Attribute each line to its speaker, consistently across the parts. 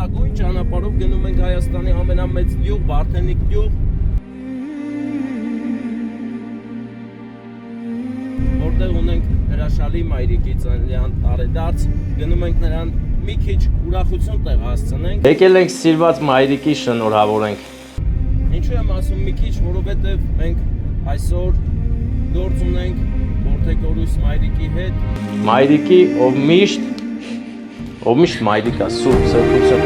Speaker 1: մեծագույն ճանապարհով գնում ենք Հայաստանի ամենամեծ գյուղ Վարդենիկ գյուղ, որտեղ ունենք հրաշալի մայրիկի ծննդյան տարեդարձ, գնում ենք նրան մի քիչ ուրախություն տեղ հասցնենք։ Եկել ենք սիրված մայրիկի շնորհավորենք։ Ինչու եմ ասում մի քիչ, որովհետև մենք այսօր գործ ունենք Որդեգորուս մայրիկի հետ։ Մայրիկի, ով միշտ մայրիկա, սուրբ սրբություն։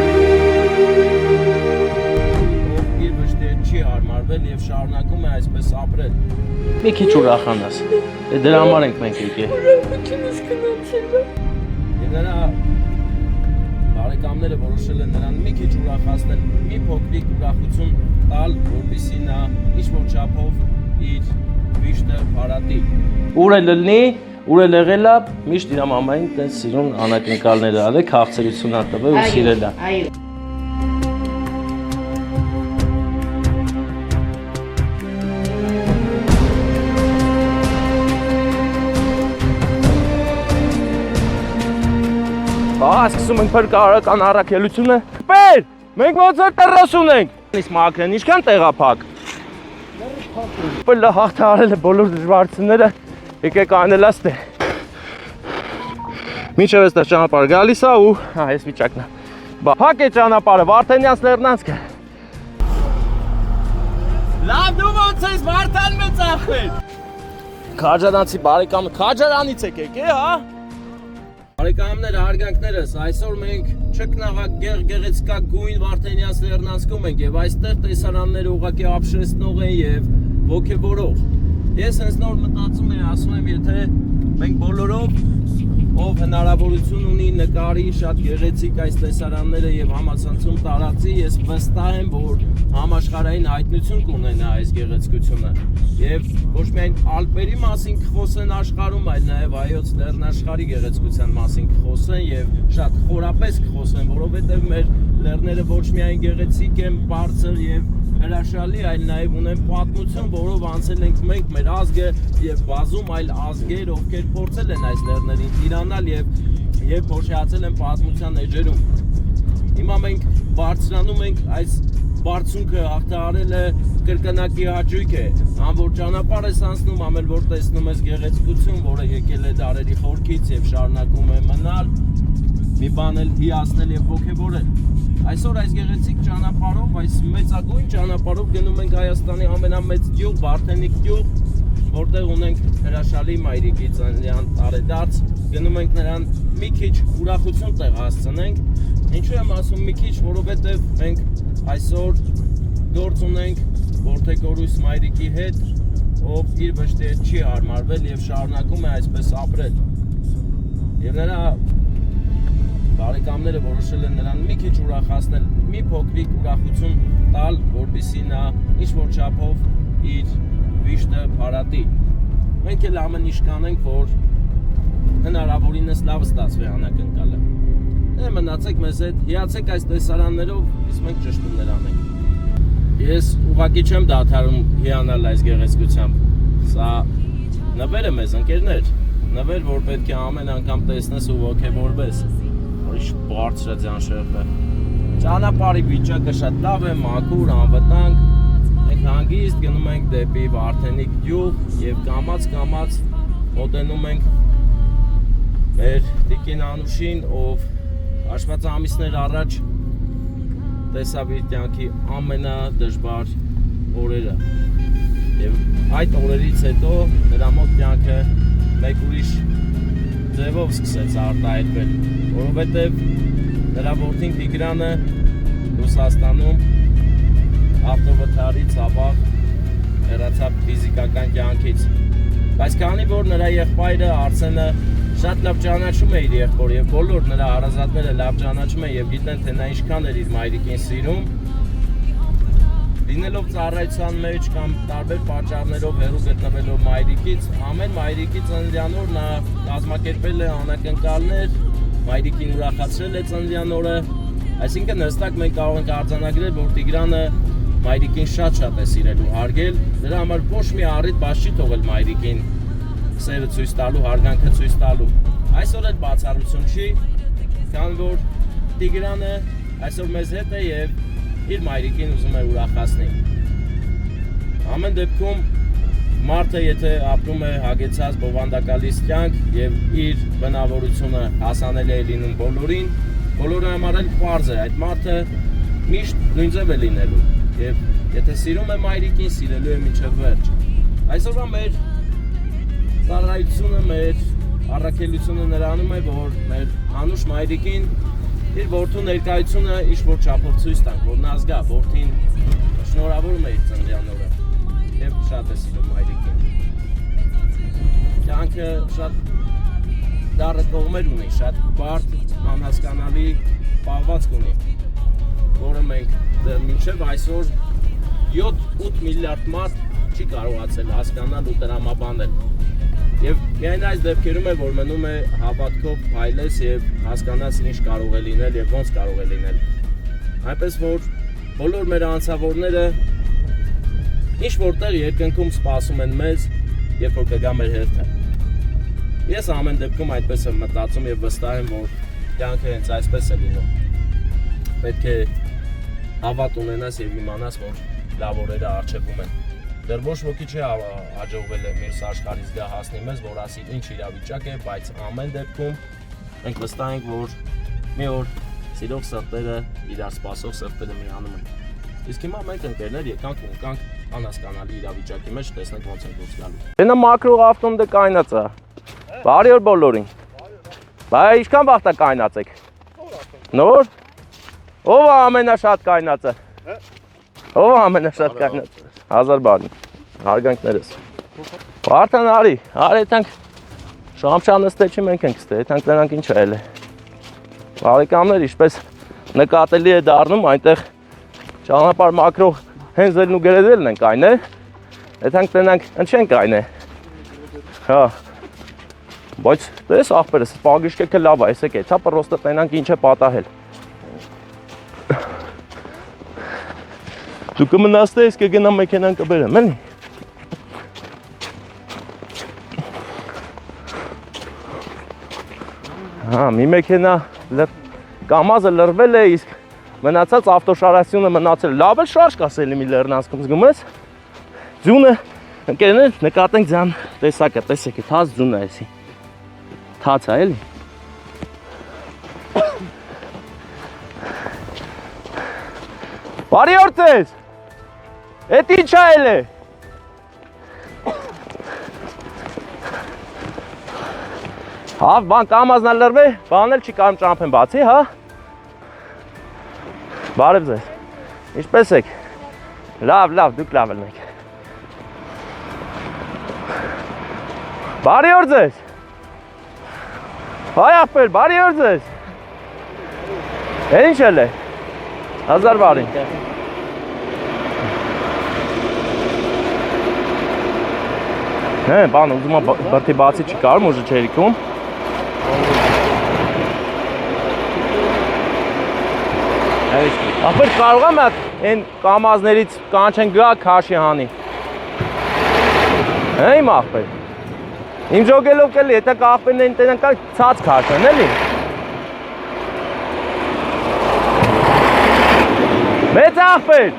Speaker 1: Ով իր վշտերը չի հարմարվել և շարունակում է այսպես ապրել։ Մի քիչ ուրախանաս, դրա համար ենք մենք եկել։
Speaker 2: Ուրախությունս գնացել է։
Speaker 1: Եվ նրա բարեկամները որոշել են նրան մի քիչ ուրախացնել, մի փոքրիկ ուրախություն տալ, որպեսզի նա ինչ-որ չափով իր վիշտը փարատի։ Ուր է լնի, ուր է եղել է, միշտ իր մամային տես սիրուն անակնկալներ ալ է, քաղցրություն ա տվել ու սիրել է։ Սկսում ենք փրկարարական առաքելությունը։ Պեր, մենք ոնց որ տռոս ունենք։ Իսկ մաքրեն, ինչքան տեղափակ։ Պլը հաղթահարել է բոլոր դժվարությունները, եկեք անելա ստե։ Մինչև էստեղ ճանապարհը գալիս է ու այս վիճակն է։ Փակ է ճանապարհը, Վարդենյանց լեռնանցքը։ Լավ դու ոնց ես Վարդան մեծ ախպեր։ Քաջարանցի բարեկամը, Քաջարանից եք եկե, հա։ Բարեկամներ, հարգանքներս, այսօր մենք չկնաղակ գեղեցկակ գույն Վարդենյանց լեռնանցքում ենք և այստեղ տեսարանները ուղղակի ապշեցնող են և ոգևորող։ Ես հենց նոր մտածում եմ, ասում եմ, եթե մենք բոլորով, ով հնարավորություն ունի նկարի շատ գեղեցիկ այս տեսարանները և համացանցում տարածի, ես վստահ եմ, որ համաշխարհային հայտնություն կունենա այս գեղեցկությունը։ Եվ ոչ միայն Ալպերի մասին կխոսեն աշխարհում, այլ նաև Հայոց լեռնաշխարհի գեղեցկության մասին կխոսեն և շատ խորապես կխոսեն, որովհետև մեր լեռները ոչ միայն գեղեցիկ են, բարձր և հրաշալի, այլ նաև ունեն պատմություն, որով անցել ենք մենք, մեր ազգը և բազում այլ ազգեր, ովքեր փորձել են այս լեռներին տիրանալ և փոշիացել են պատմության էջերում։ Հիմա մենք բարձրանում ենք, այս բարձունքը հաղթահարելը կրկնակի հաճույք է, ան որ ճանապարհ ես անցնում, ամեն որ տեսնում ես գեղեցկություն, որը եկել է դարերի խորքից և շարունակում է մնալ, մի բան էլ հիացնել և ոգևորել։ Այսօր այս գեղեցիկ ճանապարհով, այս մեծագույն ճանապարհով գնում ենք Հայաստանի ամենամեծ գյուղ Վարդենիկ գյուղ, որտեղ ունենք հրաշալի մայրիկի ծննդյան տարեդարձ, գնում ենք նրան մի քիչ ուրախություն տեղ հասցնենք։ Ինչու եմ ասում մի քիչ, որովհետև մենք այսօր գործ ունենք Որդեգորուս մայրիկի հետ, ով իր վշտերը չի հարմարվել և շարունակում է այսպես ապրել։ Եվ նրա բարեկամները որոշել են նրան մի քիչ ուրախացնել, մի փոքրիկ ուրախություն տալ, որպեսզի նա ինչ-որ չափով իր վիշտը փարատի։ Մենք էլ ամեն ինչ կանենք, որ հնարավորինս լավ ստացվի անակնկալը։ Մնացեք մեզ հետ, հիացեք այս տեսարաններով, իսկ մենք ճշտումներ անենք։ Ես ուղղակի չեմ դադարում հիանալ այս գեղեցկությամբ։ Սա նվեր է մեզ, ընկերներ, նվեր, որ պետք է ամեն անգամ տեսնես ու ոգևորվես։ Ինչ բարձր է ձյան շերտը։ Ճանապարհի վիճակը շատ լավ է, մաքուր, անվտանգ։ Մենք հանգիստ գնում ենք դեպի Վարդենիկ գյուղ և կամաց-կամաց մոտենում ենք մեր տիկին Անուշին, ով հաշված ամիսներ առաջ տեսավ իր կյանքի ամենադժվար օրերը։ Եվ այդ օրերից հետո նրա մոտ կյանքը մեկ ուրիշ ձևով սկսեց արտահայտվել, որովհետև նրա որդին Տիգրանը Ռուսաստանում ավտովթարից ապահ հեռացավ ֆիզիկական կյանքից։ Բայց քանի որ նրա եղբայրը Արսենը շատ լավ ճանաչում է իր եղբորը և բոլոր նրա հարազատները լավ ճանաչում են և գիտեն, թե նա ինչքան էր իր մայրիկին սիրում, լինելով ծառայության մեջ կամ տարբեր պատճառներով հեռու գտնվելով մայրիկից, ամեն մայրիկի ծննդյան օր նա կազմակերպել է անակնկալներ, մայրիկին ուրախացրել է ծննդյան օրը, այսինքն հստակ մենք կարող ենք արձանագրել, որ Տիգրանը մայրիկին շատ է սիրել ու հարգել, դրա համար ոչ մի առիթ բաց չի թողել մայրիկին սերը ցույց տալու, հարգանքը ցույց տալու։ Այսօր էլ բացառություն չի, քանի որ Տիգրանը այսօր մեզ հետ է եւ իր մայրիկին ուզում է ուրախացնել։ Ամեն դեպքում մարդը եթե ապրում է հագեցած բովանդակալից կյանք եւ իր բնավորությունը հասանելի է լինում բոլորին, բոլորը համար էլ պարզ է, այդ մարդը միշտ նույն ձև է լինելու եւ եթե սիրում է մայրիկին, սիրելու է մինչեւ վերջ։ Այսօրվա մեր ծառայությունը, մեր առաքելությունը նրանում է, որ մեր անուշ մայրիկին իր որդու ներկայությունը ինչ-որ չափով ցույց տանք, որ նա զգա, որդին շնորհավորում է իր ծննդյան օրը եւ շատ է սիրում մայրիկին։ Կյանքը շատ դառը կողմեր ունի, շատ բարդ, անհասկանալի պահվածք ունի, որը մենք մինչև այսօր 7-8 միլիարդ մարդ չի կարողացել հասկանալ ու տրամաբանել։ Եվ միայն այս դեպքերում է, որ մնում է հավատքով փայլես եւ հասկանաս ինչ կարող է լինել եւ ոնց կարող է լինել։ Այնպես որ բոլոր մեր անձավորները ինչ որտեղ երկնքում սպասում են մեզ, երբ որ կգա մեր հերթը։ Ես ամեն դեպքում այդպես եմ մտածում եւ վստահ եմ, որ կյանքը հենց այսպես է լինում։ Պետք է հավատ ունենաս եւ իմանաս, որ լավ օրերը առջևում են։ Դեռ ոչ ոքի չի հաջողվել է մեր աշխարհից գա հասնի մեզ, որ ասի ինչ իրավիճակ է, բայց ամեն դեպքում մենք վստահ ենք, որ մի օր սիրող սրտերը իրար սպասող սրտերը միանում են։ Իսկ հիմա մենք ընկերներ եկանք ու ընկանք անհասկանալի իրավիճակի մեջ, տեսնենք ոնց են դուրս գալու։ Դենա մակրո ավտոմոբիլը կայնած է։ Բարի օր բոլորին։ Բայ ինչքան վաղ է կայնացեք։ Նոր։ Ո՞վ է ամենաշատ կայնածը։ Ո՞վ է ամենաշատ կայնածը։ 1000 բարի, հարգանքներս։ Վարդան արի, արեցանք շամշանստե չի մենք ենք ստե, եթանք նրանք ինչ է էլ է։ Բարեկամներ ինչպես նկատելի է դառնում այնտեղ ճանապարհ մակրող հենզելն ու գրեդելն ենք այն է, եթանք նրանք ընչենք այն է։ Հա։ Բայց տես աղբերս, պագիշկեքը լավ է, եսեք է, թա պրոստը տենանք ինչ է պատահել։ Դու կմնաստես կգնամ մեքենան կբերեմ, էլի։ Հա, մի մեքենա կամազը լրվել է, իսկ մնացած ավտոշարասյունը մնացել լավ էլ շարժ կասելի մի լեռնանցքում զգում ես։ Ձյունը, ընկերներ, նկատենք ձյան տեսակը, տեսեք է, թաց ձյունը էսի։ Թաց է, էլի։ Բարի օր ձեզ։ Էդ ինչ է էլ է։ Հա, բան կամազնա լրվե, բան էլ չի կարում ճամփեն բացի, հա։ Բարև ձեզ։ Ինչպես եք։ Լավ, դուք լավ եք։ Բարի օր ձեզ։ Հայ ախպեր, բարի օր ձեզ։ Ինչ էլ է։ 1000 բարի։ Հե, բան ուզում եմ բրդի բացի չի կարում ուժը չերիքում։ Ախպեր կարող եմ այն կամազներից կանչեն գա քաշի հանի։ Հե իմ ախպեր։ Իմ ժոգելով կելի, եթե կախպերներին տենան կար ցած քաշեն, էլի։ Մեծ ախպեր,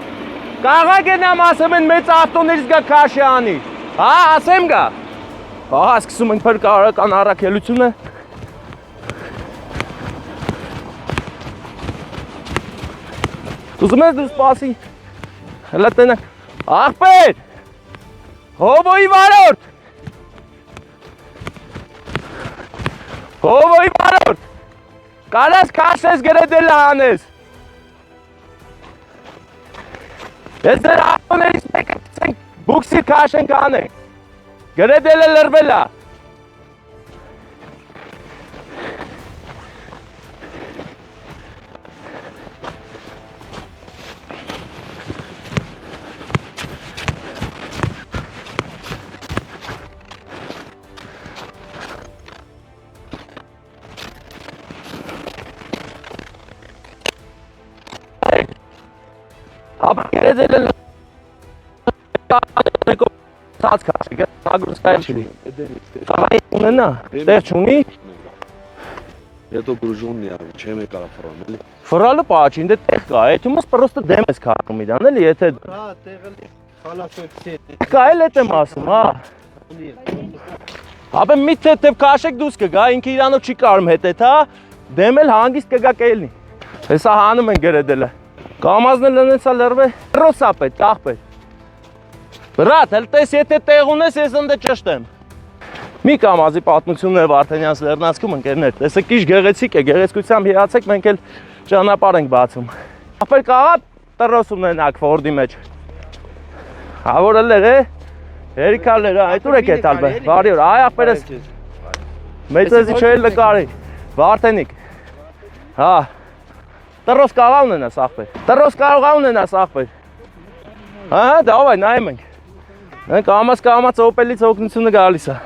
Speaker 1: կաղակ ենամ ասեմ են մեծ ավտոներից գա քաշի հանի։ Հա, ասեմ գա։ Ահա, սկսում ենք փրկարարական առաքելությունը։ Ուզում ես դու սպասի։ Հլա տենակ։ Ախպեր, հովոյի վարորդ։ Հովոյի վարորդ, կարաս քաշես գրեդել հանես։ Ես դեր ավտոներից մեկը ծենք բուքսի քաշենք անենք, գրեդելը լրվել է։ Ապա գրեդելը Ցած քաշի, ագրոստայել չի։ Խաղայ ունենա, տեղ չունի։
Speaker 3: Это груженный, чем я кафрон.
Speaker 1: Ֆռալը պաճ, ինձ տեղ կա, այդ ումս պրոստը դեմ ես քարում իրան, էլի, եթե
Speaker 4: Հա, տեղը խալասոցի։
Speaker 1: կա էլ եմ ասում, հա։ Ապա մի թեթև քաշեք դուս կգա, ինքը իրանով չի կարում հետեթ, հա։ Դեմ էլ հանգիստ կգա կելնի։ Հեսա հանում են գրեդելը։ Կամազն էլ ընեցա լրվե, ռոսապետ, կախպետ։ Բրատ, հել տես եթե տեղ ունես, ես ընդ ճշտեմ։ Մի կամազի պատմությունն է Վարդանյանց Լեռնանցքում ընկերներ, տեսեք ինչ գեղեցիկ է, գեղեցկությամբ հիացեք, մենք էլ ճանապարհ ենք բացում։ Ախպեր կաղա տրոս ունենակ Ֆորդի մեջ։ Հա որ լեր է, հերիքալներ, այդ ուր եք էտալ բե, բարի օր, այ ախպերս մեծեզի չէ լկարի, Վարդենիկ, հա, տրոս կաղա ունենաս ախպեր, տրոս կարող ունենաս ախպեր, հա, դավայ, նայեմ ենք, մենք ամաց օպելից օգնությունը գալիս է,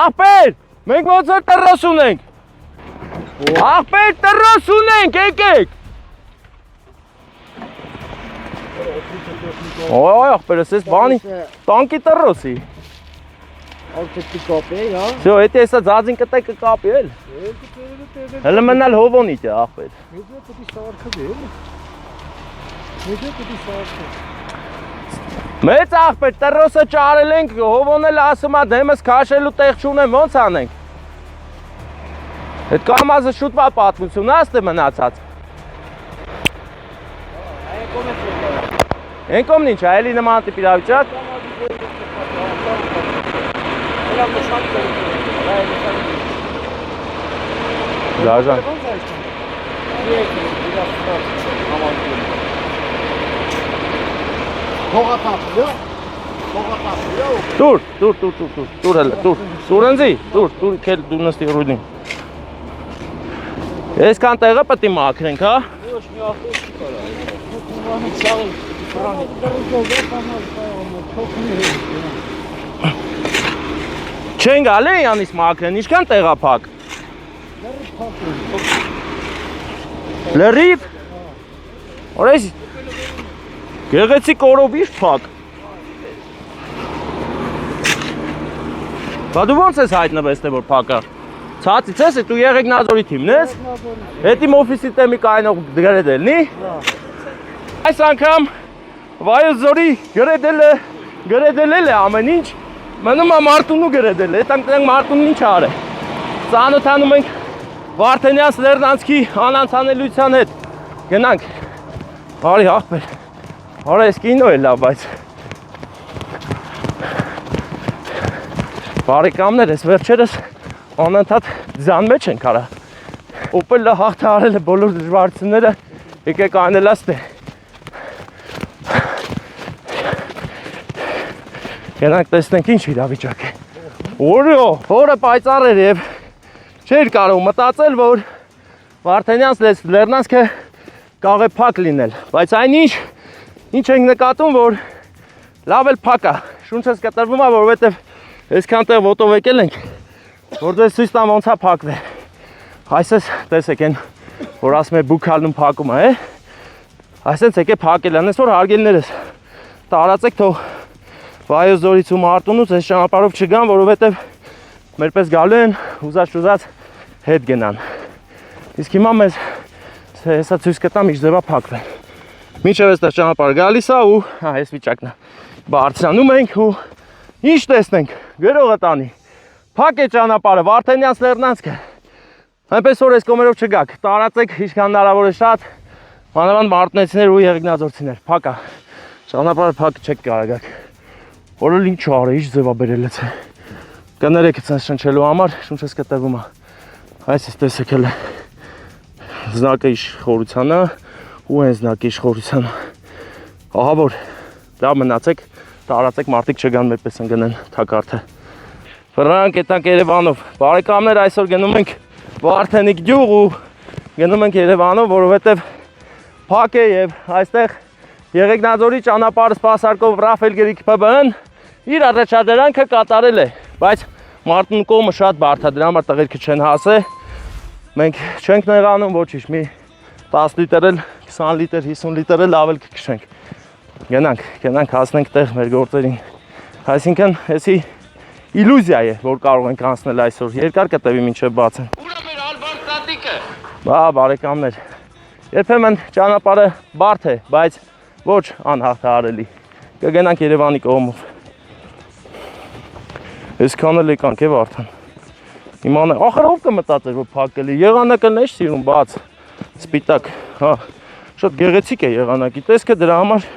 Speaker 1: ախպեր, մենք ոնց որ տրոս ունենք, ախպեր տրոս ունենք, եկեք, Ой, ախպերս ես բանի, տանկի տրոսի
Speaker 4: Ալտետի կապի, հա։
Speaker 1: Всё, եթե հեսա ձածին կտե կկապի էլ Հələ մնալ հովոնի տե ախպեր
Speaker 4: Մեջը պտի սարքը դե, էլի։ Մեջը պտի սարքը։
Speaker 1: Մեծ ախպեր, տրոսը ճարել ենք, հովոն էլ ասում ա դեմս քաշելու տեղ չունեմ, ոնց անենք Այդ կամազը շուտվա պատմություն, աստ է մնացած Են կոմն ինչ, այելի նման տիպ իրավիճակ Դաժան Տուր հելը, տուր ընձի, տուր կել դու նստի ռույդին Եսքան տեղը պտի մաքրենք, հա Չեն գալի յանից մաքրեն, ինչքան տեղա փակ Լրիվ Օրես Գեղեցիկ օրով իր փակ Բա դու ոնց ես հայտնվես թե որ փակա Ցածից ես, դու Եղեգնաձորի թիմն ես Հետ իմ օֆիսի տեմի կայնող գրեդելնի Այս անգամ Վայոց-Ձորի գրեդել է ամեն ինչ Մնում է Մարտունու գրեդել, հետ անգամ Մարտունն ինչ արե Ծանոթանում ենք Վարդանյանց Լեռնանցքի անանցանելիության հետ Գնանք Արի ախպեր Արա ես կինո է լավ, բայց Բարեկամներ ես վերջերս անընդհատ ձան մեջ ենք արա Օպելը հաղթ արել է բոլոր դժվարությունները Եկեք անելաս թե Գնանք տեսնենք ինչ իրավիճակ է Օրը պայծառ էր և չէր կարող մտածել, որ Վարդանյանց Լեռնանցքը կարող է փակ լինել Բայց այն ինչ ենք նկատում, որ լավ էլ փակ է Շունչս կտրվում է, որովհետև այսքան տեղ ոտով եկել ենք Որ դες ցույց տամ ոնց է փակվել Այսպես տեսեք են, որ ասում է բուքալնում փակում է Այսպես եկե փակել են, այսօր հարգելներս Տարածեք թող Վայոց-Ձորից ու Մարտունուց այս ճանապարհով չգան, որովհետև մերպես գալու են ուզած հետ գնան Իսկ հիմա մեզ հեսա ցույց կտամ ինչ ձևա փակվել Մինչև այստեղ ճանապարհը գալիս է ու այս վիճակն է Բարձրանում ենք ու ինչ տեսնենք գրողը տանի Փակ է ճանապարհը Վարդանյանց Լեռնանցքը Այնպես որ այս կողմերով չգաք Տարածեք ինչքան հնարավոր է շատ Մանավանդ մարտունեցիներ ու եղեգնաձորցիներ Փակ է Ճանապարհը փակ չեք կարող գաք Որը ինչ արը, ինչ ձևա բերել է Կներեք ցած շնչելու համար շունչս կտրվում է Այս ես տեսեք հələ Զնակը իշխորությանը ու այն զնակը իշխորությանը Ահա որ լավ մնացեք տարածեք մարդիկ չգան մերպես ընկնեն թակարդը Ֆրանկ ետնանք Երևանով Բարեկամներ այսօր գնում ենք Վարդենիկ գյուղ ու գնում ենք Երևանով որովհետև փակ է եւ այստեղ Եղեգնաձորի ճանապարհը սպասարկող Ռաֆել Գրիգ ՊԲ-ն իր առաջադրանքը կատարել է, բայց Մարտունու կողմը շատ բարդ է, դրա համար տղերքը չեն հասե։ Մենք չենք նեղանում, ոչինչ, մի 10 լիտր էլ, 20 լիտր, 50 լիտր էլ ավել կքշենք։ Գնանք հասնենք տեղ մեր գործերին։ Այսինքն, էսի իլյուզիա է, որ կարող ենք անցնել այսօր։ Երկար կտևի մինչև բացեն։ Ուրա մեր Ալբան տատիկ Բա բարեկամներ, երբեմն ճանապարհը բարդ է, բայց ոչ անհաղթահարելի։ Կգնանք Երևանի կողմով։ Այսքանը լեկանք է Վարդան։ Իմանա, ախր ով կմտածեր, որ փակելի եղանակը նեշ սիրուն բաց, սպիտակ, հա, շատ գեղեցիկ է եղանակի տեսքը, դրա համար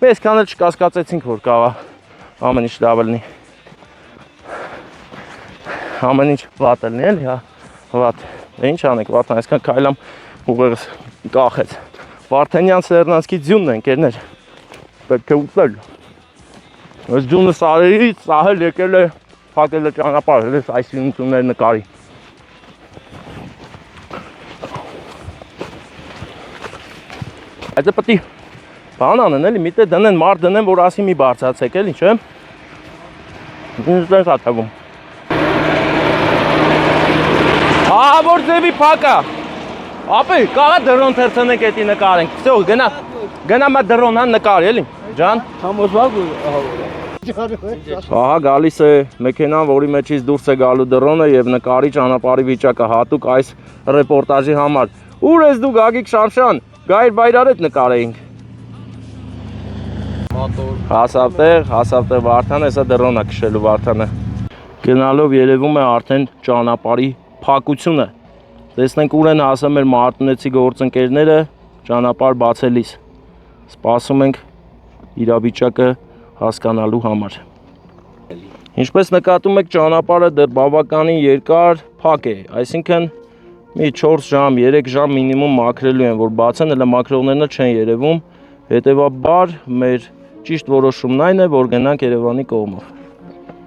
Speaker 1: մեզ քան էլ չկասկածեցինք, որ կարա ամեն ինչ լավ լինի։ Ամեն ինչ վատ լինի, էլի, հա, վատ։ Ինչ անենք, Վարդան, այսքան քայլամ ուղեղս կախեց։ Վարդանյան Սերնանցքի ձյունն է, ընկերներ։ Պետք է ուտել։ Այս ձյունը սարերից սահել եկել է փակել է ճանապարհը, ես այս ինքնություններ նկարի։ Այդ է պետք է բան անեն, էլի, միտե դնեն, մարդ դնեն, որ ասի մի բարձրացեք, էլի, չէ՞։ Ինձ դες աթվում։ Ահա որ ձևի փակա։ Ապե, կարա դրոն թերցնենք էտի նկարենք։ Всё, գնա մա դրոնը նկարի, էլի։ Ջան,
Speaker 4: Համոզվակ ու
Speaker 1: ահա գալիս է մեքենան, որի մեջից դուրս է գալու դրոնը եւ նկարի ճանապարհի վիճակը հատուկ այս ռեպորտաժի համար։ Ուր ես դու Գագիկ Շամշան, գայր բայրար հետ նկարեինք։ Հասավ տեղ Վարդան, հեսա դրոնա քշելու Վարդանը։ Գնալով երևում է արդեն ճանապարհի փակությունը։ Տեսնենք ուր են հասել մեր մարտունեցի գործընկերները ճանապարհ բացելիս։ Սպասում ենք իրավիճակը հասկանալու համար։ Ինչպես նկատում եք, ճանապարհը դեռ բավականին երկար փակ է, այսինքն մի 4 ժամ, 3 ժամ մինիմում մաքրելու են, որ բացեն, հələ մաքրողներն չեն երևում, հետևաբար մեր ճիշտ որոշումն այն է, որ գնանք Երևանի կողմով։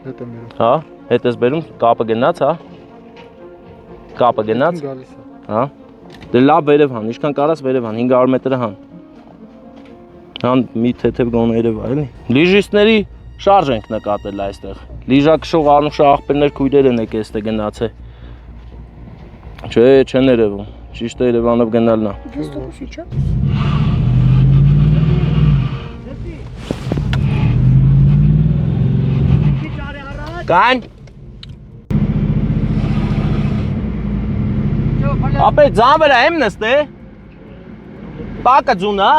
Speaker 4: Հետ եմ երում։
Speaker 1: Հա, հետ ես բերում, կապը գնաց, հա։ Կապը գնաց։ Հա։ Դե լավ վերև հան, ինչքան կարաս վերև հան, 500 մետր հան։ Հան մի թեթև գոնը երևա, էլի։ Լիժիստների շարժ ենք նկատել այստեղ։ Լիժակշող Անուշա աղբերներ քույրեր են եկել այստեղ գնացել։ Չէ, չեն երևում։ Ճիշտ է Երևանով գնալն է։ Կան։ Ապե ձան վրա եմ նստե։ Տակը ձունա։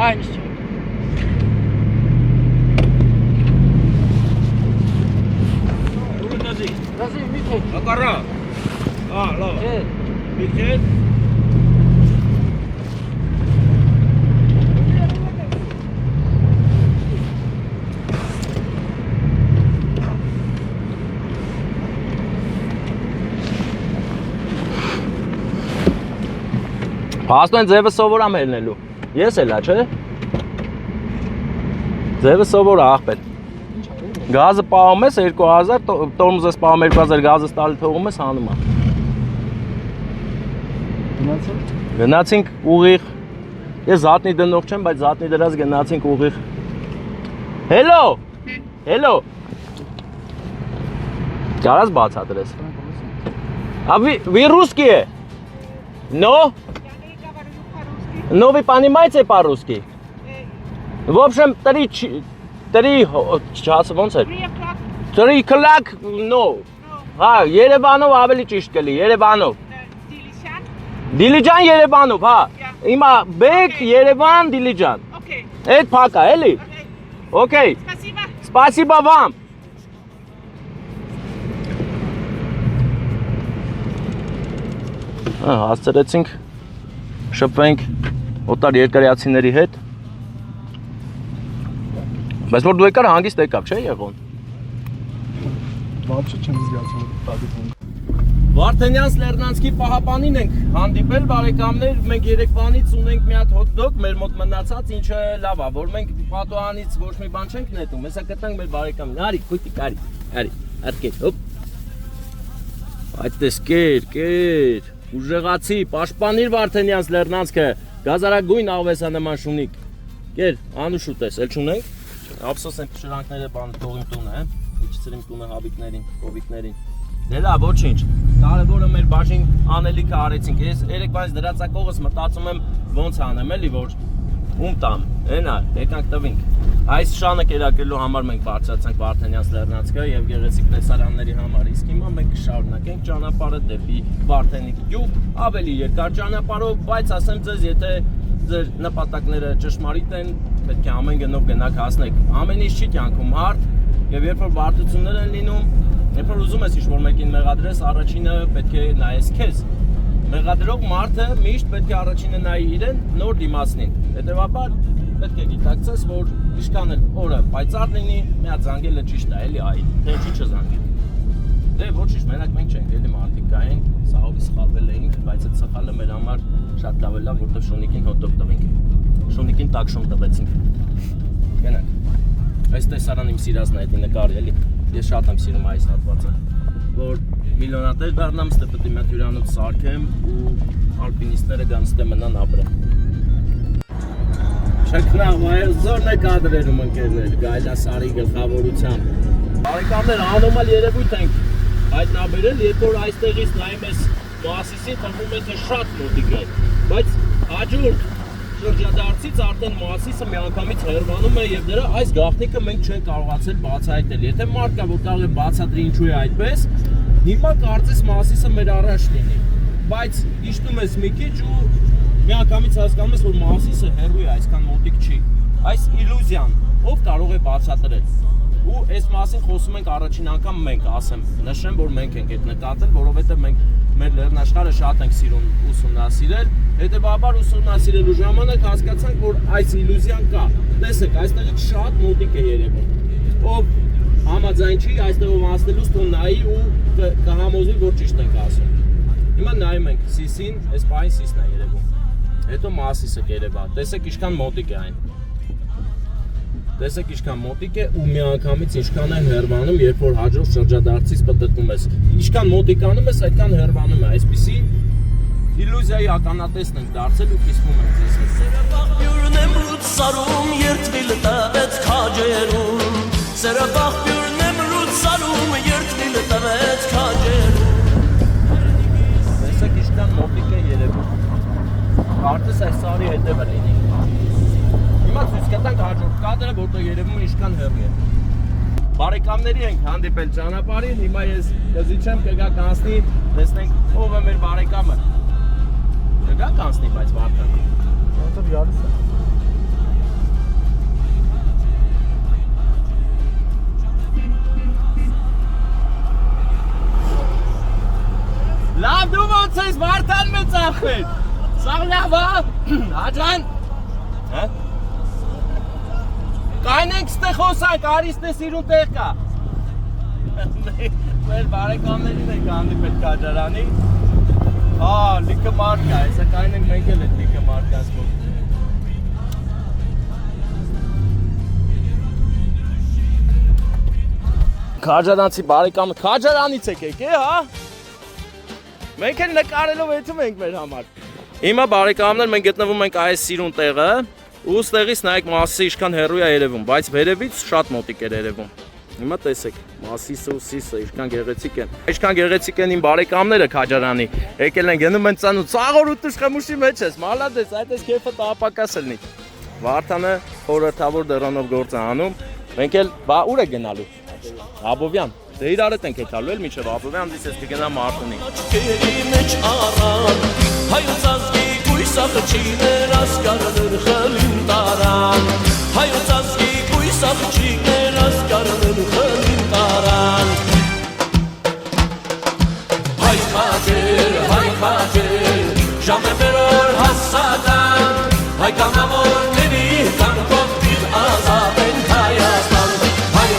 Speaker 1: Այն չէ։ Ռազի մի թող։ Ակարա։ Ահա, լավ։ Չէ։ Մի չէ։ Հասնեն ձևը սովորամ ելնելու։ Ես էլա, չէ։ Ձևը սովոր աղբեր։ Գազը պահում ես 2000, տորմուզ ես պահում 2000, գազը ստալի թողում ես հանում է։ Գնացինք ուղիղ։ Ես զատնի դնող չեմ, բայց զատնի դրած գնացինք ուղիղ։ Hello։ Hello։ Կարաս բացատրես։ А вы русские? No? Но вы понимаете по-русски? В общем, 3 часа ոնց է։ 3 o'clock, no։ Հա, Երևանով ավելի ճիշտ կլի, Երևանով։ Դիլիջան Երևանով, հա։ Հիմա Բեկ, Երևան, Դիլիջան։ Okay։ Այդ փակա, էլի։ Okay։ Спасибо вам։ Հասցրեցինք շփվենք օտար երկրայացիների հետ։ Բայց որ դու եկար հանգիստ եկավ, չէ՞ եղոն։
Speaker 4: Вообще չեմ զգացում տակիքում։
Speaker 1: Վարդանյան Սլեռնանցքի պահապանին ենք հանդիպել բարեկամներ, մենք Երևանից ունենք մի հատ հոտ-դոգ մեր մոտ մնացած, ինչը լավ է, որ մենք պատոհանից ոչ մի բան չենք նետում, հեսա գտանք մեր բարեկամին։ Արի, քույտիկ, արի, արկեր, հոպ։ Այդտես կեր, ուժեղացի, պաշտպանիր Վարդանյան Սլեռնանցքը, գազարագույն աղվեսանման շունիկ։ Կեր, անուշ ուտես, էլ չունենք։ Ափսոս են շրանքները բան թողիմ տունը, իջցրիմ տունը հավիկներին, կովիկներին։ Դե լավ, ոչինչ։ Կարևորը մեր բաժին անելիքը արեցինք։ Ես երեկվանից դրածակողս մտածում եմ ոնց անեմ, էլի որ Ում տամ, հենա, եկանք տվինք։ Այս շանը կերակրելու համար մենք բարձրացանք Վարդանյանց լեռնանցքը եւ գեղեցիկ տեսարանների համար, իսկ հիմա մենք կշարունակենք ճանապարհը դեպի Վարդենիկ գյուղ, ավելի երկար ճանապարհով, բայց ասեմ ձեզ, եթե ձեր նպատակները ճշմարիտ են, պետք է ամեն գնով գնաք հասնեք։ Ամեն ինչ չի կյանքում հարթ, եւ երբ որ բարդություններ են լինում, երբ որ ուզում ես ինչ-որ մեկին մեղադրես, առաջինը պետք է նայես քեզ։ Մեղադրող մարդը միշտ պետք է առաջինը նայի իրեն, նոր դիմացնին։ Հետևաբար պետք է գիտակցես, որ ինչքան էլ օրը պայծառ լինի, մի հատ զանգելը ճիշտ է, էլի այ, թե չի չզանգել։ Դե ոչինչ, մենակ մենք չենք, էլի մարդիկ կային, սաղովի սխալվել էինք, բայց այդ սխալը մեր համար շատ լավ է, որտեղ շունիկին հոտով տվենք։ Շունիկին տաքշում տվեցինք։ Գնանք։ Այս տեսարան իմ սիրածն է, դա նկարի, էլի։ Ես շատ եմ սիրում այս հատվածը, որ միլիոնատեր դառնամ, ստե պետք է մի հատ հյուրանոց սարքեմ ու ալպինիստները գան ստե մնան ապրեն։ Շքնաղ, զորն է կադրերում ընկերներ, Գայլասարի գլխավորությամբ։ Բարեկամներ, անոմալ երևույթ ենք հայտնաբերել, երբ որ այստեղից նայում ես Մոասիսին, թվում է թե շատ մոտիկ է, բայց հաջորդ շրջադարձից արդեն Մոասիսը միանգամից հեռանում է եւ դրա այս գաղտնիքը մենք չենք կարողացել բացահայտել։ Եթե մարդ կա, որ կարող է բացատրի ինչու է այդպես, հիմա կարծես Մոասիսը մեր առաջ լինի, բայց իջնում ես մի քիչ ու միանգամից հասկանում ես, որ Մոասիսը հեռու է, այսքան մոտիկ չի։ Այս իլյուզիան ով կարող է բացատրել։ Ու այս մասին խոսում ենք առաջին անգամ մենք, ասեմ, նշեմ, որ մենք ենք այդ նկատել, որովհետև մենք մեր լեռնաշխարհը շատ ենք սիրում ուսումնասիրել, հետևաբար ուսումնասիրելու ժամանակ հասկացանք, որ այս իլյուզիան կա։ Տեսեք, այստեղից շատ մոտիկ է երևում։ Ով համաձայն չի, այստեղով անցնելուց թող նայի ու կհամոզվի, որ ճիշտ ենք ասում։ Հիմա նայում ենք Սիսին, այս պահին Սիսն է երևում։ Հետո Մոասիսը կերևա։ Տեսեք ինչքան մոտիկ է այն։ Տեսեք ինչքան մոտիկ է ու միանգամից ինչքան է հեռվանում, երբ որ հաջորդ շրջադարձից պտտում ես։ Ինչքան մոտիկանում ես, այդքան հեռվանում է։ Այսպիսի իլյուզիայի ականատեսն ենք դարձել ու կիսվում ենք ձեզ հետ։
Speaker 5: Սերապաղբյուրն եմ լուծարում, երդվիլը տվեց քաջերում։ Սերապաղբյուրն եմ լուծարում, երդվիլը տվեց քաջերում։
Speaker 1: Տեսեք ինչքան մոտիկ է երևում։ Կարծես այս սարի հետևը լինի։ Հիմա ցույց կտանք հաջորդ կադրը, որտեղ երևում է ինչքան հեռու է։ Բարեկամների ենք հանդիպել ճանապարհին, հիմա ես կզիջեմ, կգա կանցնի, տեսնենք ով է մեր բարեկամը։ Կգա կանցնի, բայց Վարդան։
Speaker 4: Ոնց յալիս է։
Speaker 1: Լավ դու ոնց ես Վարդան մեծ ախպեր։ Սա լավ է։ Հաջան։ Հա։ Կայնենք ստե խոսանք, արիստե սիրուն տեղ կա։ Մեր բարեկամներին ենք հանդիպել քաջարանի։ Հա, լիքը մարդ կա, հեսա կայնենք մենք էլ ենք լիքը մարդ կա ասում։ Քաջարանցի բարեկամը, քաջարանից եք եկե, հա։ Մենք էլ նկարելով եթում ենք մեր համար։ Հիմա բարեկամներ մենք գտնվում ենք այս սիրուն տեղը։ Ու ստեղից նայեք Մոասիսը ինչքան հեռու է երևում, բայց վերևից շատ մոտիկ է երևում։ Հիմա տեսեք, Մոասիսը ու Սիսը ինչքան գեղեցիկ են։ Ինչքան գեղեցիկ են իմ բարեկամները քաջարանի։ Եկել են գնում են ծանոթ, ծաղոր ու տշխմուշի մեջ ես, մալադես, այդպես քեֆը տապակաս լինի։ Վարդանը խորհրդավոր դրանով գործ է անում։ Մենք էլ բա ուր է գնալու։ Աբովյան։ Դե իրար հետ ենք եկալու էլ մինչև Աբովյան դից ես կգնա Մարտունի։
Speaker 5: Հայոց ազգի գույսախ չիներ ասկարներ խլին տարան Հայոց ազգի գույսախ չիներ ասկարներ խլին տարան Հայ խաջեր, ժամը վերոր հասադան Հայ կամավորների կամքով դիվ ազատ են Հայաստան Հայ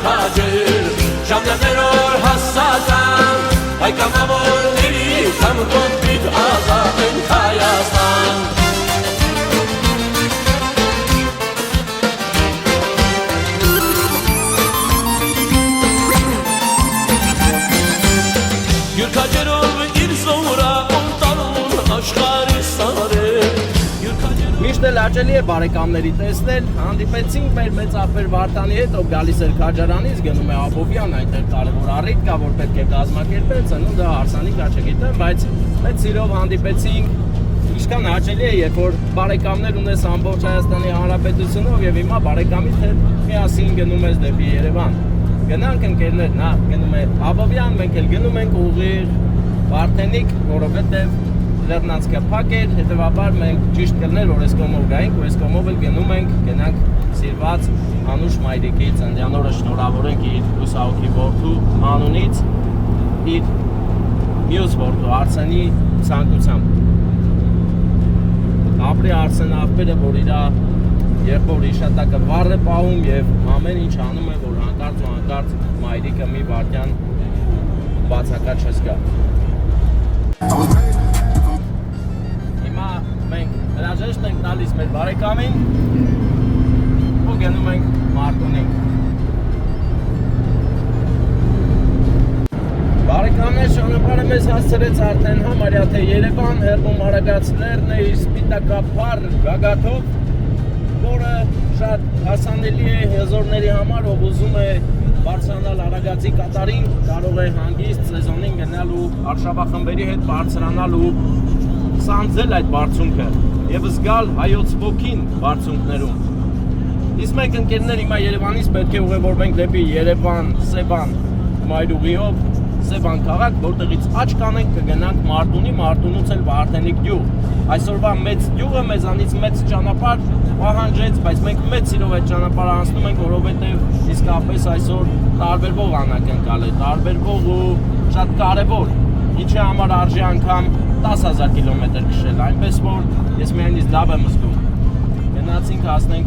Speaker 5: խաջեր, ժամը վերոր հասադան Հայ կամավորների կամքով դիվ ազատ են Հայաստան Յուրքաջերով իր զորա ոնտարուն աշխարի սարե
Speaker 1: Միշտ էլ աճելի է բարեկամների տեսնել, հանդիպեցինք մեր մեծ ախպեր Վարդանի հետ, ով գալիս էր քաջարանից, գնում է Աբովյան, այնտեղ կարևոր առիթ կա, որ պետք է կազմակերպել, ծնունդը հարսանիք, չգիտեմ, բայց մեծ սիրով հանդիպեցինք, ինչքան հաճելի է, երբ որ բարեկամներ ունես ամբողջ Հայաստանի Հանրապետությունով եւ հիմա բարեկամից հետ միասին գնում ես դեպի Երևան։ Գնանք ընկերներ, նա գնում է Աբովյան, մենք էլ գնում ենք ուղիղ Վարդենիկ, որովհետեւ Լեռնանցքը փակ էր, հետեւաբար մենք ճիշտ կլներ, որ այս կողմով գայինք, ու այս կողմով էլ գնում ենք, գնանք սիրված Անուշ մայրիկի ծննդյան օրը շնորհավորենք իր լուսահոգի որդու անունից իր մյուս որդու Արսենի ցանկությամբ։ Ապրի Արսեն աղբերը, որ իր երբ որ իշատակը վառ է պահում եւ ամեն ինչ անում է, որ հանկարծ ու հանկարծ մայրիկը մի վարդյան բացակա չզգա։ Հիմա մենք հրաժեշտ ենք տալիս մեր բարեկամին ու գնում ենք Մարտունի։ Բարեկամներ, ճանապարհը մեզ հասցրեց արդեն համարյա թե Երևան, հեռվում Արագածներն է իր սպիտակափառ գագաթով, որը շատ հասանելի է հեզորների համար, ով ուզում է բարձրանալ Արագածի կատարին, կարող է հանգիստ սեզոնին գնալ ու արշավախմբերի հետ բարձրանալ ու սանձել այդ բարձունքը եւ զգալ հայոց ոգին բարձունքներում։ Իսկ մենք ընկերներ հիմա Երևանից պետք է ուղևորվենք դեպի Երևան, Սևան մայրուղիով, Սևան քաղաք, որտեղից աչք անենք կգնանք Մարտունի, Մարտունուց էլ Վարդենիկ գյուղ։ Այսօրվա մեծ գյուղը մեզանից մեծ ճանապարհ պահանջեց, բայց մենք մեծ սիրով այդ ճանապարհը անցնում ենք, որովհետև իսկապես այսօր տարբերվող անակնկալ է, տարբերվող ու շատ կարևոր, ինչի համար արժի անգամ 10,000 կիլոմետր քշել, այնպես որ ես միայնից լավ եմ զգում։ Գնացինք հասնենք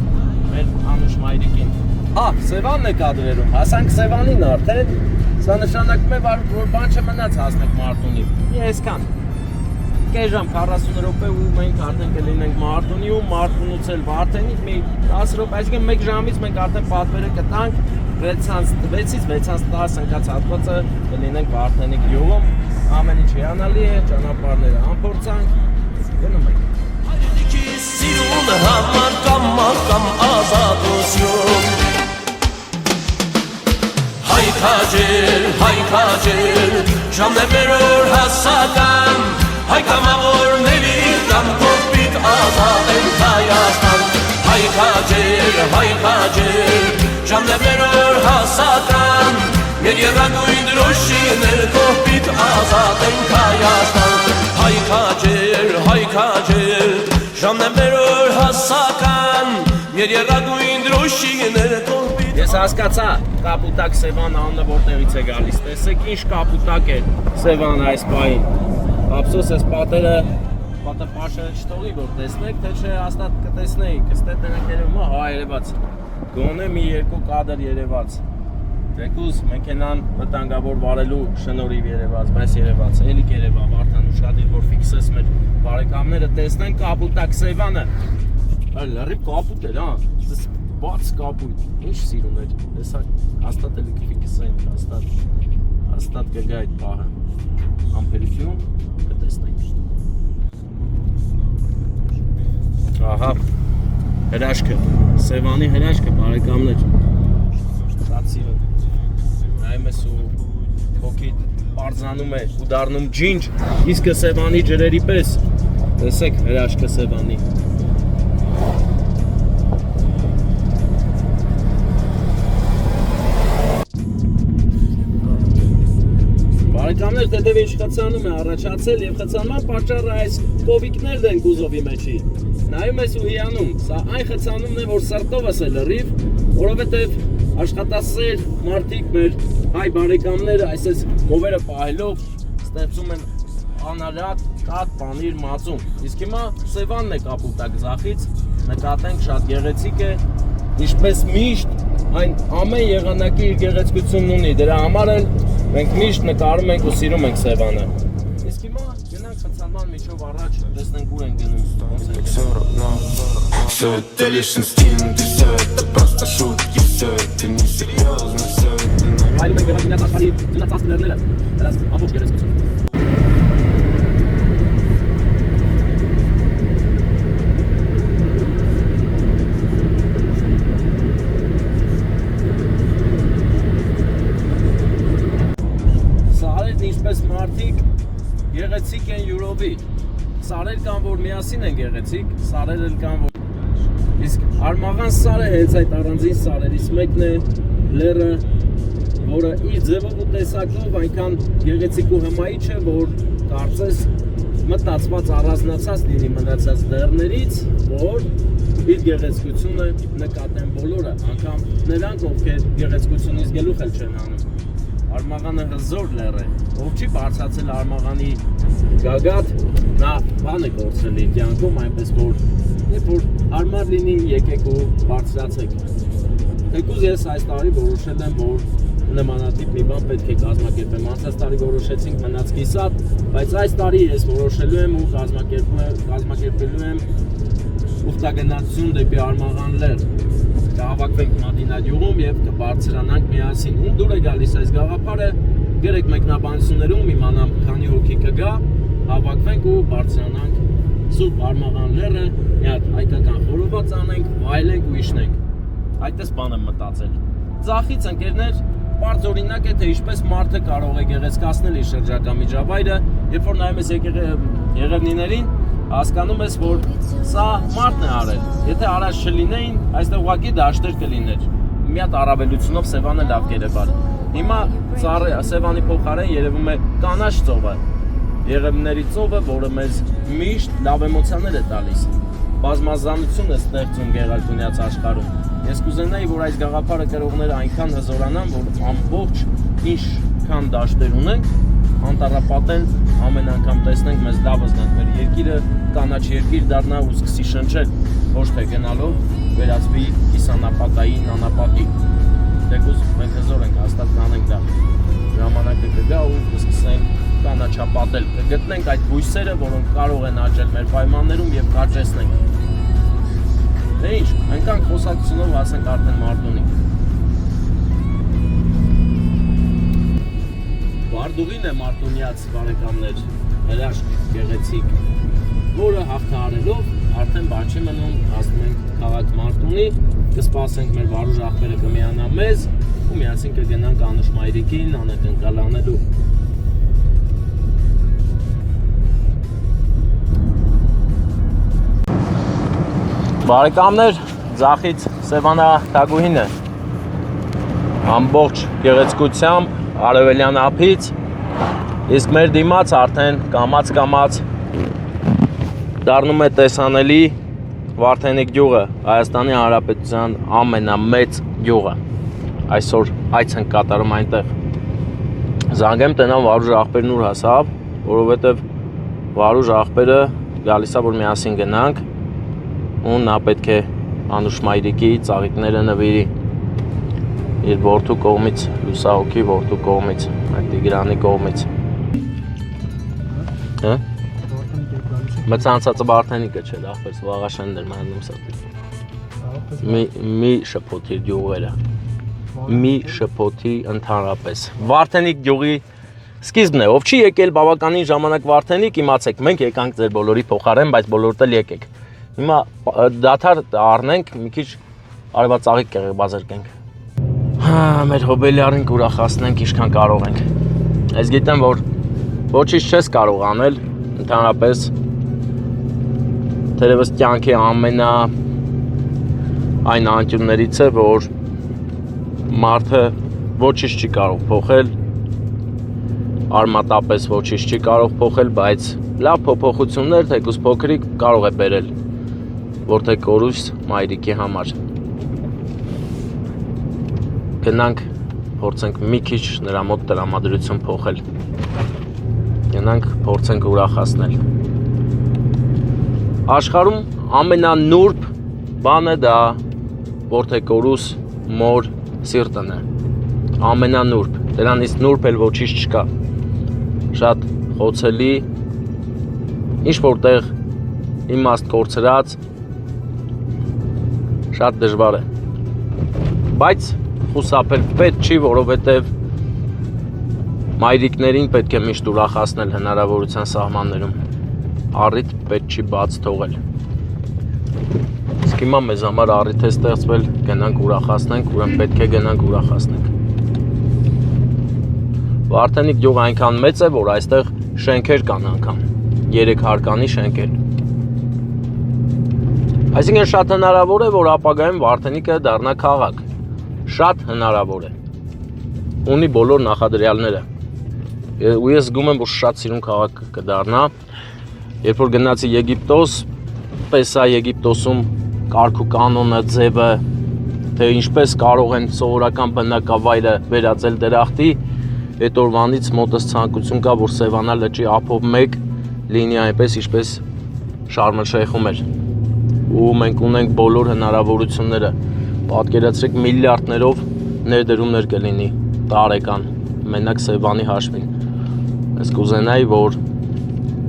Speaker 1: մեր Անուշ մայրիկին։ Սևանն է կադրերում, հասանք Սևանին արդեն, սա նշանակում է, որ բան չմնաց հասնենք Մարտունի, մի այսքան, կես ժամ 40 րոպե ու մենք արդեն կլինենք Մարտունիում, Մարտունուց էլ Վարդենիկ, մի 10 րոպե, այսինքն 1 ժամից մենք արդեն պատվերը կտանք 6-ից 6:10 ընկած հատվածը կլինենք Վարդենիկ գյուղում, ամեն ինչ հիանալի է, ճանապարհները անփորձանք, գնում ենք։
Speaker 5: Սիրուն համար կամ ազատություն Հայ քաջեր, ժամն է մեր օր հասական Հայ կամավորների կամ կողպիտ ազատ ենք Հայաստան Հայ քաջեր, ժամն է մեր օր հասական Մեր եռագույն դրոշիներ կողպիտ ազատ ենք Հայաստան Հայ քաջեր, ժամն է մեր օր հասական Մեր եռագույն դրոշիներ կողպիտ
Speaker 1: Ես հասկացա Կապուտակ Սևան անունը որտեղից է գալիս, տեսեք ինչ կապուտակ է Սևան այս պահին, ափսոս ես պատը պաշը չթողի որ տեսնեք, թե չէ հաստատ կտեսնեիք, ըստ դրանք երևում է երևաց, գոնե մի երկու կադր երևաց, թեկուզ մեքենան վտանգավոր վարելու շնորհիվ երևաց, բայց երևաց, էլի երևա Վարդան ուշադիր որ ֆիքսես մեր բարեկամները տեսնեն Կապուտակ Սևանը, լրիվ կապուտ էր, բաց կապույտ, ինչ սիրուն էր, տեսակ, հաստատ էլի կֆիքսենք, հաստատ կգա այդ պահը, ամպերություն կտեսնենք։ Ահա, հրաշքը, Սևանի հրաշքը, բարեկամներ, շատ սիրուն, նայում ես ու հոգիդ պարզանում է ու դառնում ջինջ, իսկը Սևանի ջրերի պես, տեսեք հրաշքը Սևանի։ Բարեկամներ, դեպի ինչ խցանում է առաջացել եւ խցանման պատճառը այս կովիկներն են կուզովի մեջի։ Նայում ես ու հիանում, սա այն խցանումն է, որ սրտովս է լրիվ, որովհետեւ աշխատասեր մարդիկ մեր հայ բարեկամները այսպես գովերը պահելով ստեղծում են անարատ, կատ, պանիր, մածուն։ Իսկ հիմա Սևանն է Կապուտակ Ձախից, նկատենք շատ գեղեցիկ է, ինչպես միշտ այն ամեն եղանակի իր գեղեցկությունն ունի, դրա համար էլ մենք միշտ նկարում ենք ու սիրում ենք Սևանը։ Իսկ հիմա գնանք խցանման միջով առաջ, տեսնենք ուր են գնում, ոնց են գնում։
Speaker 6: Все это лишь инстинкт, и все это просто шутки, все это несерьезно, все это
Speaker 1: Այլ մենք գնաց աշխարհի ծածկներները, դրանց ամբողջ գեղեցկություն։ Ինչպես մարդիկ գեղեցիկ են յուրովի, Սարեր կան, որ միասին են գեղեցիկ, սարեր էլ կան, որ իսկ Արմաղան սարը հենց այդ առանձին սարերից մեկն է, լեռը, որը իր ձևով ու տեսակով այնքան գեղեցիկ ու հմայի չէ, որ կարծես մտածված առանձնացած լինի մնացած լեռներից, որ իր գեղեցկությունը նկատեն բոլորը, անգամ նրանք, ովքեր գեղեցկությունից գլուխ էլ չեն անում։ Արմաղանը հզոր լեռ է, ով չի բարձրացել Արմաղանի գագաթ, նա բան է կորցրել իր կյանքում, այնպես որ երբ որ հարմար լինի, եկեք ու բարձրացեք։ Թեկուզ ես այս տարի որոշել եմ, որ նմանատիպ մի բան պետք է կազմակերպեմ։ Անցած տարի որոշեցինք մնացքի սատ, բայց այս տարի ես որոշելու եմ ու կազմակերպելու եմ ուխտագնացություն դեպի Արմաղան լեռ։ Կհավաքվենք Մադինագյուղում եւ կբարձրանանք միասին։ Ում դուր է գալիս այս գաղափարը, գրեք մեկնաբանություններում իմանամ քանի հոգի կգա, հավաքվենք ու բարձրանանք Սուրբ Արմաղան լեռը, մի հատ հայկական խորոված անենք, վայելենք ու իջնենք։ Այդպես բան եմ մտածել։ Ձախից ընկերներ, բարձ օրինակ է թե ինչպես մարդը կարող է գեղեցկացնել իր շրջակա միջավայրը, երբ որ նայում ես Եղևնիներին, հասկանում ես, որ սա մարդն է արել։ Եթե առաջ չլինեին, այստեղ ուղղակի դաշտեր կլիներ։ Մի հատ առավելությունով Սևանը լավ կերևար։ Հիմա Սևանի փոխարեն երևում է կանաչ ծովը։ Եղևնների ծովը, որը մեզ միշտ լավ էմոցիաներ է տալիս։ Բազմազանություն է ստեղծում գեղարքունյաց աշխարհում։ Ես կուզենայի, որ այս գաղափարը կրողները այնքան հզորանան, որ ամբողջ ինչքան դաշտեր ունենք, անտառապատեն, ամեն անգամ տեսնենք, մեզ լավ զգանք, մեր երկիրը կանաչ երկիր դառնա ու սկսի շնչել, ոչ թե գնալով վերածվի կիսանապատային անապատի։ Թեկուզ մենք հզոր ենք, հաստատ կանենք դա։ Ժամանակը կգա ու կսկսենք կանաչապատել, կգտնենք այդ բույսերը, որոնք կարող են աճել մեր պայմաններում եւ կարճեցնենք։ Դե ինչ, այնքան խոսակցությունով հասանք արդեն Մարտունի։ Բարդուղին է Մարտունյաց բարեկամներ, հրաշք գեղեցիկ, որը հաղթահարելով արդեն բան չի մնում, հասնում ենք քաղաք Մարտունի, կսպասենք մեր վարուժ աղբերը կմիանա մեզ ու միասին կգնանք Անուշ մայրիկին անակնկալ անելու։ Բարեկամներ, ձախից Սևանա Թագուհին է, ամբողջ գեղեցկությամբ, արևելյան ափից, իսկ մեր դիմաց արդեն կամաց դառնում է տեսանելի Վարդենիկ գյուղը, Հայաստանի Հանրապետության ամենամեծ գյուղը, այսօր այց ենք կատարում այնտեղ, զանգեմ տնամ վարուժ աղբերն ուր հասավ, որովհետև վարուժ աղբերը գալիս է, որ միասին գնանք, ու նա պետք է Անուշ մայրիկի ծաղիկները նվիրի իր որդու կողմից, լուսահոգի որդու կողմից, այդ Տիգրանի կողմից։ Մծանցածը Վարդենիկը չէ, ախպես Վաղաշենն էր մանում սատի։ Մի շփոթի գյուղերը, մի շփոթի ընդհանրապես։ Վարդենիկ գյուղի սկիզբն է, ով չի եկել բավականին ժամանակ Վարդենիկ, իմացեք, մենք եկանք ձեր բոլորի փոխարեն, բայց բոլորդ էլ եկեք։ Հիմա դադար առնենք, մի քիչ արևածաղիկ կեղեկ բազրկենք։ Մեր հոբելյարին կուրախացնենք ինչքան կարող ենք։ Ես գիտեմ, որ ոչինչ չես կարող անել, ընդհանրապես թերևս կյանքի ամենա այն անկյուններից է, որ մարդը ոչինչ չի կարող փոխել, արմատապես ոչինչ չի կարող փոխել, բայց լավ փոփոխություններ թեկուզ փոքրիկ կարող է բերել Որդեկ Անուշ մայրիկի համար։ Գնանք փորձենք մի քիչ նրա մոտ տրամադրություն փոխել։ Գնանք փորձենք ուրախացնել։ Աշխարհում ամենանուրբ բանը դա Որդեկ Անուշ մոր սիրտն է։ Ամենանուրբ, դրանից նուրբ էլ ոչինչ չկա։ Շատ խոցելի, ինչ որտեղ իմաստ կորցրած, շատ դժվար է։ Բայց խուսափել պետք չի, որովհետև մայրիկներին պետք է միշտ ուրախացնել հնարավորության սահմաններում։ Առիթ պետք չի բաց թողել։ Իսկ հիմա մեզ համար առիթ է ստեղծվել, գնանք ուրախացնենք, ուրեմն պետք է գնանք ուրախացնենք։ Վարդենիկ գյուղը այնքան մեծ է, որ այստեղ շենքեր կան անգամ։ 3 հարկանիշ ընկել։ Այսինքն շատ հնարավոր է, որ ապագայում Վարդենիկը դառնա քաղաք։ Շատ հնարավոր է։ Ունի բոլոր նախադրյալները։ Ու ես զգում եմ, որ շատ սիրուն քաղաք կդառնա։ Երբ որ գնացի Եգիպտոս, տեսա Եգիպտոսում կարգ ու կանոնը, ձևը, թե ինչպես կարող են սովորական բնակավայրը վերածել դրախտի, այդ օրվանից մոտս ցանկություն կա, որ Սևանա լճի ափով մեկ լինի այնպես, ինչպես Շարմ էլ-Շեյխում էր։ Ու մենք ունենք բոլոր հնարավորությունները։ Պատկերացրեք միլիարդներով ներդրումներ կլինի տարեկան, մենակ Սևանի հաշվին։ Ես կուզենայի, որ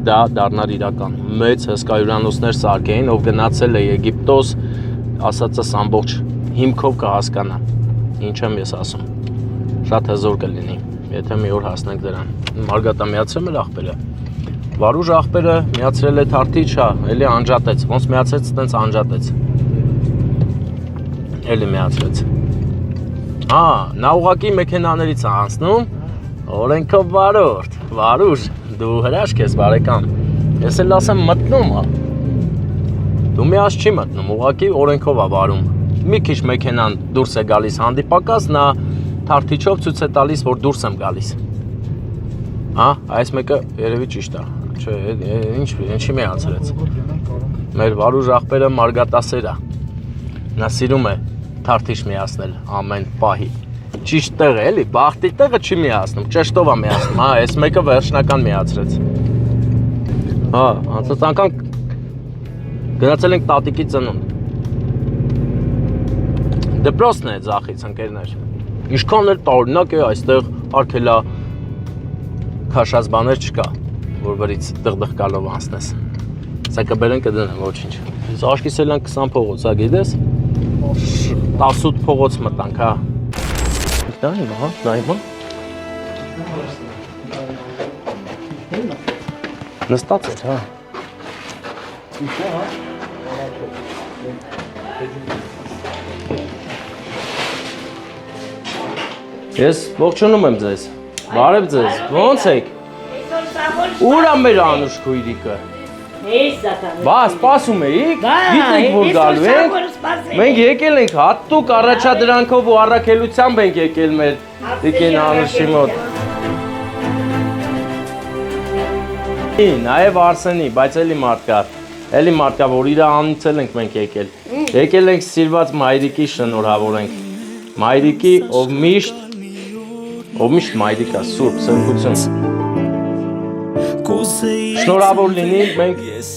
Speaker 1: դա դառնար իրական։ Մեծ հսկա հյուրանոցներ սարքեին, ով գնացել է Եգիպտոս, ասածս ամբողջ հիմքով կհասկանա։ Ինչ եմ ես ասում։ Շատ հզոր կլինի, եթե մի օր հասնենք դրան։ Մարգատա միացրել էր աղբերը։ Վարուժ աղբերը միացրել է թարթիչ, հա, էլի անջատեց, ոնց միացրեց, տենց անջատեց։ Էլի միացրեց։ Հա, նա ուղղակի մեքենաներից է անցնում, օրենքով վարորդ, Վարուժ, դու հրաշք ես բարեկամ, ես էլ ասեմ մտնում է, դու միած չի մտնում, ուղղակի օրենքով է վարում, մի քիչ մեքենան դուրս է գալիս հանդիպակաց, նա թարթիչով ցույց է տալիս, որ դուրս եմ գալիս, հա, այս մեկը երևի ճիշտ է, չէ, ինչի միացրեց, մեր Վարուժ աղբերը մարգատասեր է, նա սիրում է թարթիչ միացնել ամեն պահի, ճիշտ տեղը էլի, բախտի տեղը չի միացնում, ճշտով է միացնում, հա, այս մեկը վերջնական միացրեց, հա, անցած անգամ գնացել ենք տատիկի ծնունդ, դպրոցն է ձախից ընկերներ, ինչքան էլ տարօրինակ է այստեղ արգելա քաշած բաներ չկա, որ վրից դղդղ գալով անցնես, սա կբերեն կդնեն ոչինչ, ես աշկիսել են 20 փողոց, հա գիտես, 18 փողոց մտանք, հա, Դայմա, հա, դայմա նստած էր, հա Ես ողջունում եմ ձեզ, բարև ձեզ, ոնց եք, ուր է մեր Անուշ քույրիկը Բա, սպասում էիք, գիտենք որ գալու ենք, մենք եկել ենք հատուկ առաջադրանքով ու առաքելությամբ ենք եկել մեր Տիկին Անուշի մոտ Նաև Արսենի, բայց էլի մարդ կա, որ իր անունից էլ ենք մենք եկել ենք սիրված մայրիկի շնորհավորենք, մայրիկի, ով միշտ մայրիկա, սուրբ, սրբություն Շնորհավոր լինի, մենք ես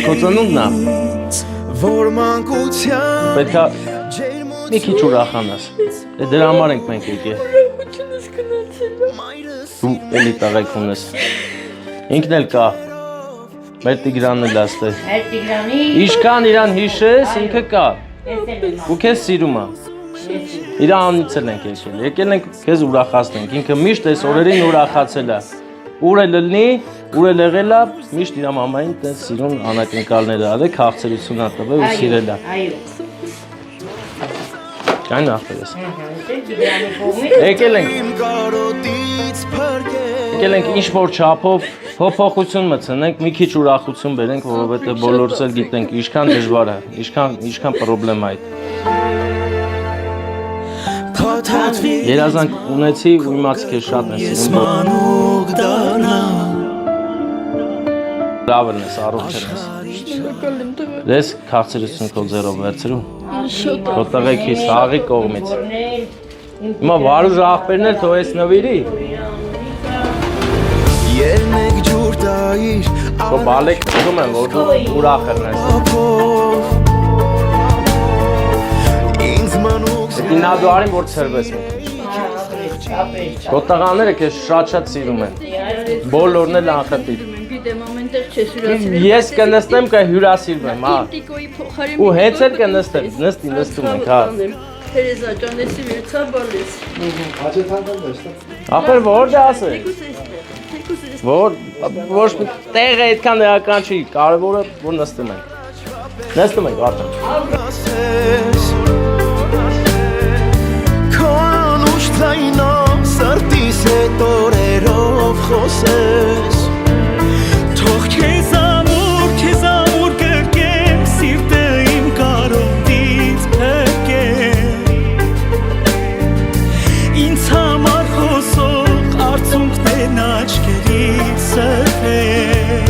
Speaker 1: քո ծնունդն է պետք է մի քիչ ուրախանաս դրա համար ենք մենք եկել դու էլի տղեկ ունես ինքն էլ կա մեր Տիգրանն էլ աստե ինչքան իրան հիշես ինքը կա ու քեզ սիրում է իր անունից էլ ենք եկել ենք քեզ ուրախացնենք, ինքը միշտ այս օրերին ուրախացել է, ուր էլ լնի, ուր էլ եղել է, միշտ իր մամային տես սիրուն անակնկալներ արել, քաղցրություն ա տվել ու սիրել է։ Կային աղբերս։ Եկել ենք ինչ-որ չափով փոփոխություն մտցնենք, մի քիչ ուրախություն բերենք, որովհետև բոլորս էլ գիտենք ինչքան դժվար է, ինչքան պրոբլեմ է այդ։ Երազանք ունեցի ու իմացի քեզ շատ ես սիրում Լավն ես, առողջ ես Ես քաղցրություն քո ձեռով վերցրու Քո տղեքի սաղի կողմից Հիմա Վարուժ աղբերն էլ թող ես նվիրի Քո բալեք ծնում եմ, որ դու ուրախ ես Դի նադուարին, որ ծրվես մեկ Քո տղաները քեզ շատ սիրում են Բոլորն էլ անխտիր Ես կնստեմ կհյուրասիրվեմ Ու հենց էլ կնստեմ Նստում ենք
Speaker 2: Թերեզա ջան, եսի վերցաբալ ես
Speaker 1: Ախր որ դա ասես Ոչ տեղը այդքան էական չի Կարևորը որ նստում ենք արդեն
Speaker 5: Ձայնով սրտիս հետ օրերով խոս
Speaker 7: ասես Թող քեզ ամուր կրկեմ Սիրտը իմ կարոտից փրկեմ Ինձ համար խոսող արցունքներն աչքերից սրբեմ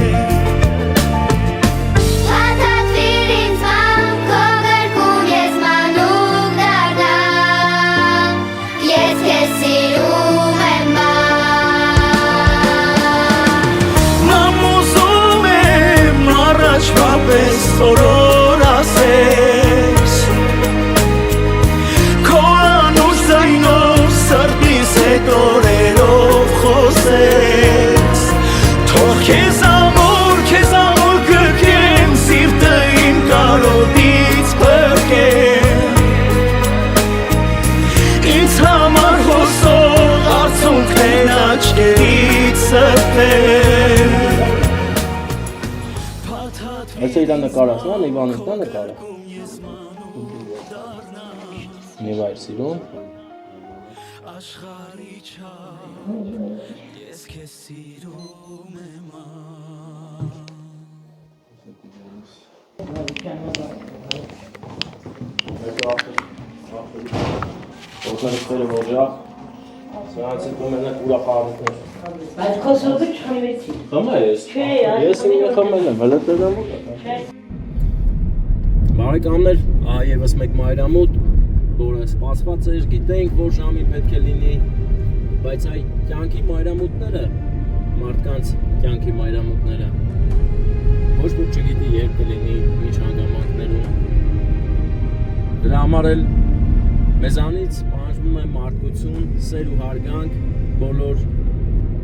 Speaker 7: Պես օրոր ասես Քո անուշ զայնով սրտիս հետ օրերով խոսես Թող քեզ ամուր կրկեմ Սիրտը իմ կարոտից փրկեմ Ինձ համար հոսող արցունքներն աչքերից սրբեմ
Speaker 1: Այսը իրա նկարած նա, Նիվանից նա նկարը Նիվ այր սիրում
Speaker 7: Ես քեզ սիրում եմ
Speaker 1: Ոտները սերը ոջախ Սրանց են կոմենակ ուրախարնիկներ
Speaker 2: Բայց քոսովը չխմեցի
Speaker 1: Խմա ես Ես ինը խմել եմ, հլը տնամուտ Բարեկամներ, ևս մեկ մայրամուտ Որը սպասված էր, գիտենք, որ ժամի պետք է լինի Բայց այ կյանքի մայրամուտները Մարդկանց կյանքի մայրամուտները Ոչ որ չգիտի երբ կլինի ինչ հանգամանքներում Դրա համար էլ մեզանից պահանջվում է մարդկություն, սեր ու հարգանք բոլոր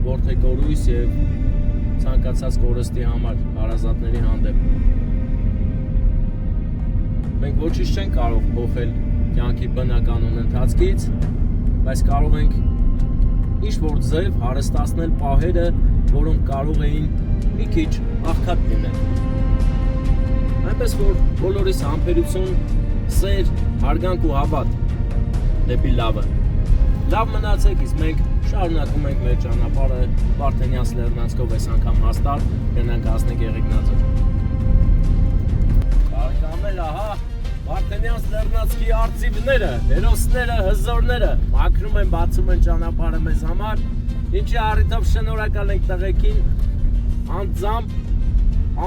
Speaker 1: որդեկորույս եւ ցանկացած կորստի համար հարազատների հանդեպ։ Մենք ոչինչ չենք կարող փոխել կյանքի բնականոն ընթացքից, բայց կարող ենք ինչ-որ ձև հարստացնել պահերը, որոնք կարող էին մի քիչ աղքատ լինել։ Այնպես որ բոլորիս համբերություն, սեր, հարգանք ու հավատ դեպի լավը։ Լավ մնացեք, իսկ մենք շարունակում ենք մեր ճանապարհը Վարդենյանց Լեռնանցքով այս անգամ հաստատ գնանք հասնենք Եղեգնաձոր։ Բարեկամներ, ահա Վարդենյանց Լեռնանցքի արծիվները, հերոսները, հզորները մաքրում են, բացում են ճանապարհը մեզ համար, ինչի առիթով շնորհակալ ենք տղեկին, անձամբ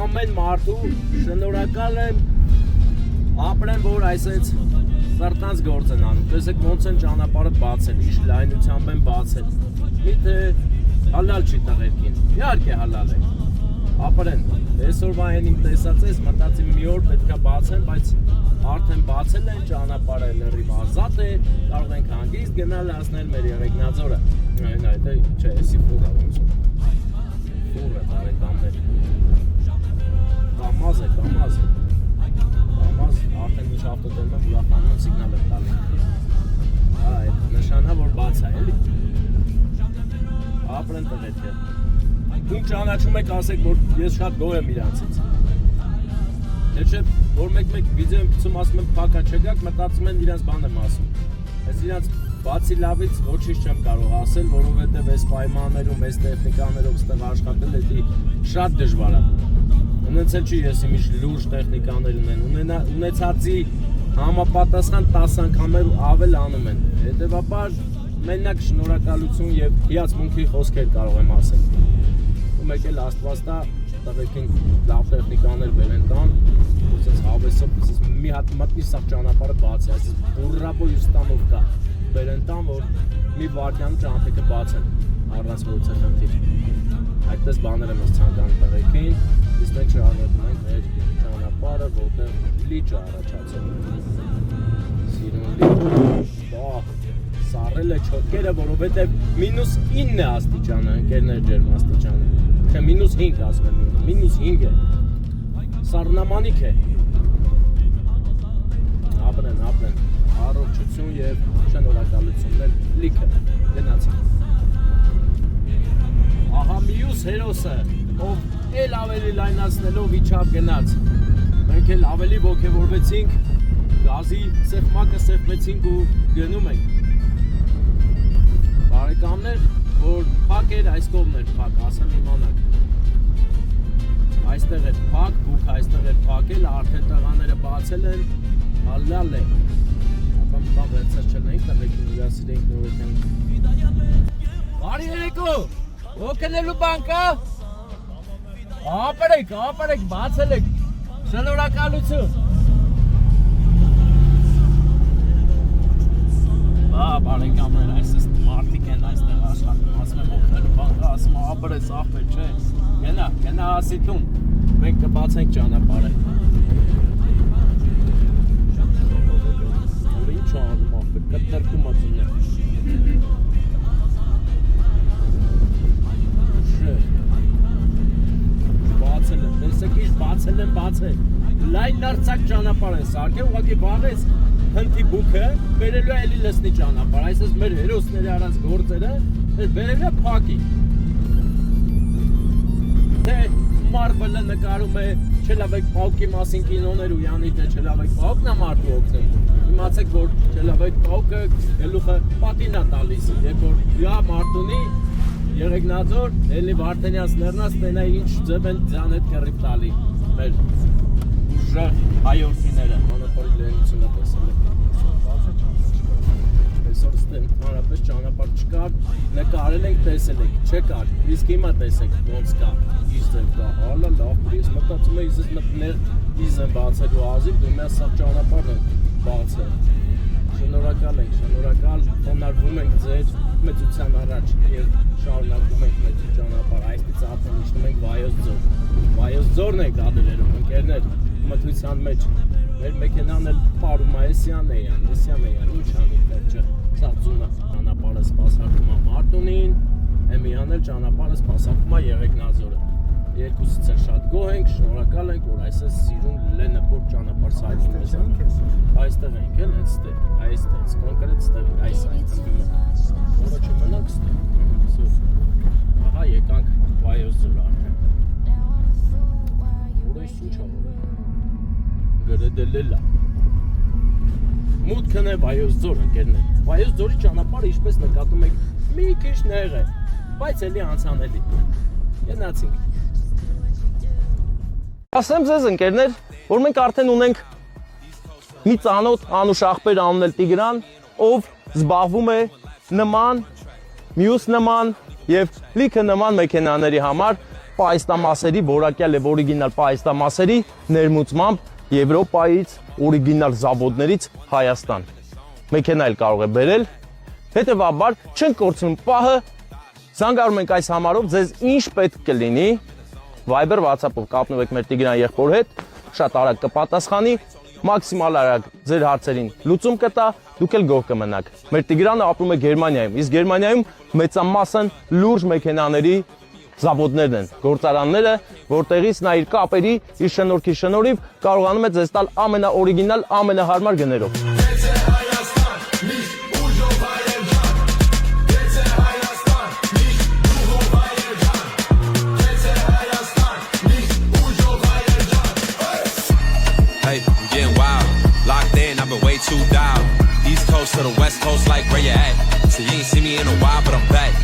Speaker 1: ամեն մարդու շնորհակալ եմ, ապրեն, որ այսպես սրտանց գործ են անում, տեսեք ոնց են ճանապարհը բացել, ինչ լայնությամբ են բացել, միթե հալալ չի տղերքին, իհարկե հալալ է, ապրեն, այսօրվա են իմ տեսած ես, մտածիմ մի օր պետքա բացեն, բայց արդեն բացել են ճանապարհը լրիվ ազատ է, կարող ենք հանգիստ գնալ հասնել մեր Եղեգնաձորը, այդ չէ, էսի ֆուռը ոնց ֆուռը տարեկամներ, կամազ է, կամազ արդեն ինչ ավտոտորում եմ ուրախանում սիգնալ եմ տալի այդ նշանա որ բաց է էլի ապրեն տղերքը ում ճանաչում եք ասեք որ ես շատ գոհ եմ իրանցից թե չէ որ մեկ վիդեո եմ գցում ասում եմ փակա չգաք մտածում են իրանց բան եմ ասում ես իրանց բացի լավից ոչինչ չեմ կարող ասել որովհետև այս պայմաններում այս տեխնիկաներով ստեղ աշխատել է շատ դժվար է Ունեցել չի ես իմիջ լուրջ տեխնիկաներ ունեցածի համապատասխան 10 անգամներ ավել անում են, հետևաբար մենակ շնորհակալություն եւ հիացմունքի խոսքեր կարող եմ ասել։ Ու մեկ էլ Աստված տա տղեկին լավ տեխնիկաներ բերեն տան, ոսից հավեսով մի հատ մտնի սա ճանապարհը բաց է, այսպես բուրրաբո ուստանովկա բերեն տան, որ մի վայրկյան ճամփեքը բացեն առանց որից է խնդիր։ Այդպես բաներ եմ ես ցանկանում տղեկին, իսկ մենք շարունակում ենք մեր ճանապարհը, որտեղ լիճ է առաջացել։ Սիրուն լիճ, սառել է չոտկերը, որովհետև -9 է աստիճանը, ընկերներ ջերմաստիճանը, չէ -5 ասում եմ, -5 է, սառնամանիք է։ Ապրեն, առողջություն և շնորհակալություններ լիքը, գնացինք։ Ահա մյուս հերոսը, ով էլ ավելի լայնացնելով իջավ գնաց, մենք էլ ավելի ոգևորվեցինք, գազի սեղմակը սեղմեցինք ու գնում ենք։ բարեկամներ, որ փակ էր, այս կողմն էր փակ, ասեմ իմանաք։ Այստեղ էր փակ, բուք այստեղ էր փակել, արդեն տղաները բացել են, հալալ է։ Ապա մի բան վերցած չլնենք, տղեկին ուրասիրենք նորեքենք։ Բարի երեկո, ոգնելու բան կա։ Ապրեք, բացել եք, շնորհակալություն։ Բարեկամներ, այսպես մարդիկ են այստեղ աշխատում, ասում եմ օգնելու բան կա, ասում եմ ապրես, ախպեր, չէ։ Գնա ասի տուն, մենք կբացենք ճանապարհը։ Որ ինչ անում ախպեր, կտրկում ածուն է։ Բացել եմ, տեսեք ինչ բացել։ Լայն նարցակ ճանապարհ է սարքել, ուղղակի վաղեց հնդի բուքը, բերելու է էլի լսնի ճանապարհ, այսպես մեր հերոսների արած գործերը, բերելու է փակի։ Թե Մարվելը նկարում է Չելավեկ Պաուկի մասին կինոներ ու յանի թե Չելավեկ Պաուկն է մարդու օգնում։ Իմացեք, որ Չելավեկ Պաուկը գլուխը պատին է տալիս, երբ որ հյա մարդունի Եղեգնաձոր, էլի Վարդենյանց ներնած տենա ինչ ձև են ձյան հետ կռիվ տալի մեր ուժեղ հայորդիները, անապարի լենությունը տեսել է։ Այսօր ստեն հանրապես ճանապարհ չկար, նկարել ենք, տեսել ենք, չկար, իսկ հիմա տեսեք ոնց կա, ինչ ձև կա, հալա լավ, ես մտածում եմ ես մտներ իզ եմ բացելու ազիվ, դու միա սաղ ճանապարհն եմ բացել։ Շնորհակալ ենք, խոնարհվում ենք ձեր մեծության առաջ եւ շարունակում ենք մեծ ճանապարհ, այսպես արդեն իջնում ենք Վայոց ձորն ենք ադելերում, ընկերներ, մթության մեջ մեր մեքենան էլ պարում է, էսյան է, ինչ անի վերջը, սա ձունը ճանապարհը սպասարկում է Մարտունին, Էմիան էլ ճանապարհը սպասարկում է Եղեգնաձորը։ Երկուսից էլ շատ գոհ ենք, շնորհակալ ենք, որ այսպես սիրուն լենպոր ճանապարհ սարքին մեզ։ Այստեղ ենք էլ, այստեղ, կոնկրետ ստեղ, այստեղ։ Որը չմնանք ստեղ։ Ահա եկանք Վայոց ձոր արդեն։ Որը ինչ ա որը։ Գրեդելելա։ Մուտքն է Վայոց ձոր, ընկերներ։ Վայոց ձորի ճանապարհը ինչպես նկատում եք, մի քիչ նեղ է, բայց էլի անցանելի։ Գնացինք։ Ասեմ ձեզ ընկերներ, որ մենք արդեն ունենք մի ծանոթ անուշ ախպեր անունել Տիգրան, ով զբաղվում է նման, մյուս նման եւ լիքը նման մեքենաների համար պայստամասերի, որակյալ եւ օրիգինալ պայստամասերի ներմուծմամբ Եվրոպայից, օրիգինալ զավոդներից Հայաստան։ Մեքենա էլ կարող է բերել, հետևաբար չենք կորցնում պահը, զանգարում ենք այս համարով ձեզ ինչ պետք կլինի, Viber, WhatsApp-ով կապնում եք մեր Տիգրան եղբոր հետ, շատ արագ կպատասխանի, մաքսիմալ արագ ձեր հարցերին լուծում կտա, դուք էլ գոհ կմնաք։ Մեր Տիգրանը ապրում է Գերմանիայում, իսկ Գերմանիայում մեծամասն լուրջ մեքենաների զավոդներն են, գործարանները, որտեղից նա իր կապերի, իր շնորհքի շնորհիվ կարողանում է ձեզ տալ ամենաօրիգինալ, ամենահարմար գներով։
Speaker 6: Hey, I'm getting wild, locked in, I've been way too dialed. East Coast to the West Coast, like where you at? So you ain't seen me in a while, but I'm back.